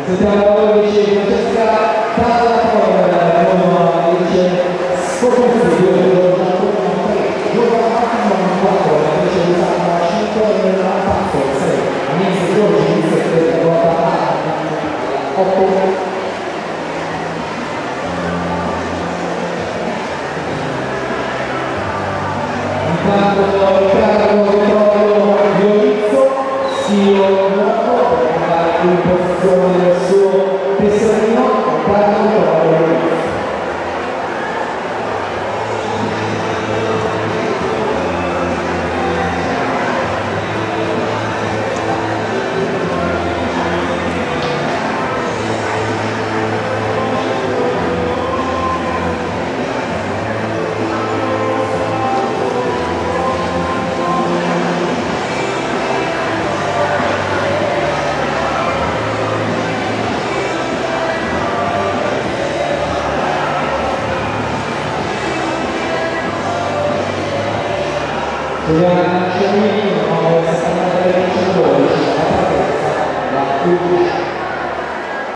Sentiamo la voce di Francesca Tallatorre, la nuova dice Scoperti 2, giorno 3, giorno 4, invece di Santa 5 e nella 4, 6, inizio Giorgi, inizio 3, guarda 8. Intanto il carro Vittorio Dionizio si ora in posizione del suo tesserino, carro Vittorio Dionizio. Giuliana Ciamini, 9,73 la partenza, la 15.